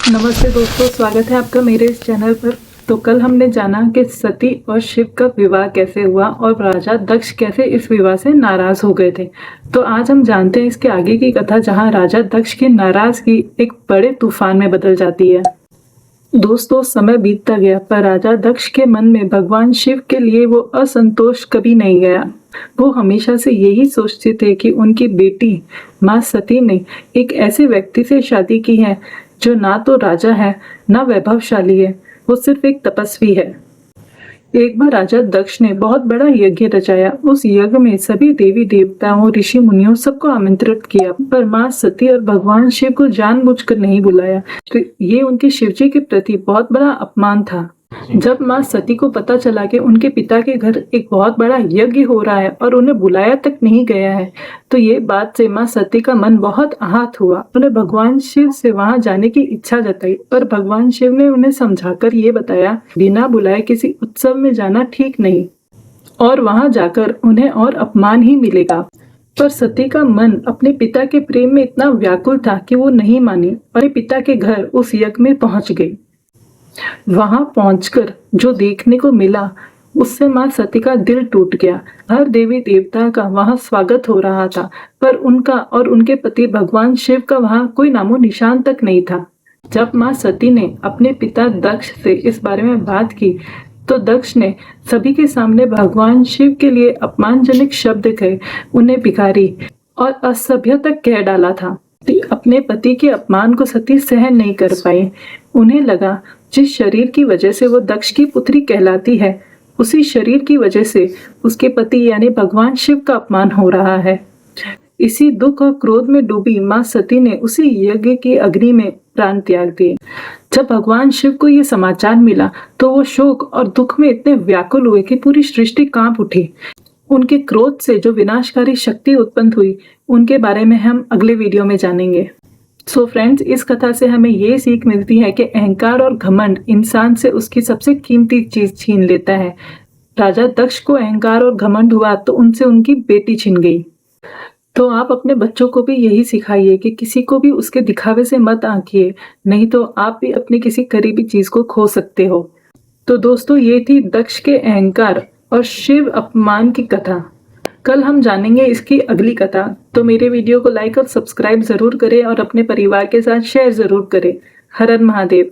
नमस्ते दोस्तों, स्वागत है आपका मेरे इस चैनल पर। तो कल हमने जाना कि सती और शिव का विवाह कैसे हुआ और राजा दक्ष कैसे इस विवाह से नाराज हो गए थे। तो आज हम जानते हैं इसके आगे की कथा, जहां राजा दक्ष की नाराजगी एक बड़े तूफान में बदल जाती है। दोस्तों, समय बीतता गया पर राजा दक्ष के मन में भगवान शिव के लिए वो असंतोष कभी नहीं गया। वो हमेशा से यही सोचते थे कि उनकी बेटी माँ सती ने एक ऐसे व्यक्ति से शादी की है जो ना तो राजा है ना वैभवशाली है, वो सिर्फ एक तपस्वी है। एक बार राजा दक्ष ने बहुत बड़ा यज्ञ रचाया। उस यज्ञ में सभी देवी देवताओं, ऋषि मुनियों सबको आमंत्रित किया, पर माँ सती और भगवान शिव को जानबूझकर नहीं बुलाया। तो ये उनके शिवजी के प्रति बहुत बड़ा अपमान था। जब माँ सती को पता चला कि उनके पिता के घर एक बहुत बड़ा यज्ञ हो रहा है और उन्हें बुलाया तक नहीं गया है, तो ये बात से माँ सती का मन बहुत आहत हुआ। उन्हें भगवान शिव से वहां जाने की इच्छा जताई, पर भगवान शिव ने उन्हें समझाकर ये बताया, बिना बुलाए किसी उत्सव में जाना ठीक नहीं और वहां जाकर उन्हें और अपमान ही मिलेगा। पर सती का मन अपने पिता के प्रेम में इतना व्याकुल था कि वो नहीं मानी और पिता के घर उस यज्ञ में पहुंच गई। वहां पहुंचकर जो देखने को मिला उससे माँ सती का दिल टूट गया। हर देवी देवता का वहां स्वागत हो रहा था, पर उनका और उनके पति भगवान शिव का वहां कोई नामो निशान तक नहीं था। जब माँ सती ने अपने पिता दक्ष से इस बारे में बात की तो दक्ष ने सभी के सामने भगवान शिव के लिए अपमानजनक शब्द कहे, उन्हें भिखारी और असभ्य तक कह डाला था। अपने पति के अपमान को सती सहन नहीं कर पाई। उन्हें लगा जिस शरीर की वजह से वो दक्ष की पुत्री कहलाती है, उसी शरीर की वजह से उसके पति यानी भगवान शिव का अपमान हो रहा है। इसी दुख और क्रोध में डूबी माँ सती ने उसी यज्ञ की अग्नि में प्राण त्याग दिए। जब भगवान शिव को ये समाचार मिला तो वो शोक और दुख में इतने व्याकुल हुए कि पूरी सृष्टि कांप उठी। उनके क्रोध से जो विनाशकारी शक्ति उत्पन्न हुई, उनके बारे में हम अगले वीडियो में जानेंगे। सो फ्रेंड्स, इस कथा से हमें ये सीख मिलती है कि अहंकार और घमंड इंसान से उसकी सबसे कीमती चीज छीन लेता है। राजा दक्ष को अहंकार और घमंड हुआ तो उनसे उनकी बेटी छिन गई। तो आप अपने बच्चों को भी यही सिखाइए कि किसी को भी उसके दिखावे से मत आंकिए, नहीं तो आप भी अपनी किसी करीबी चीज को खो सकते हो। तो दोस्तों, ये थी दक्ष के अहंकार और शिव अपमान की कथा। कल हम जानेंगे इसकी अगली कथा। तो मेरे वीडियो को लाइक और सब्सक्राइब जरूर करें और अपने परिवार के साथ शेयर जरूर करें। हर हर महादेव।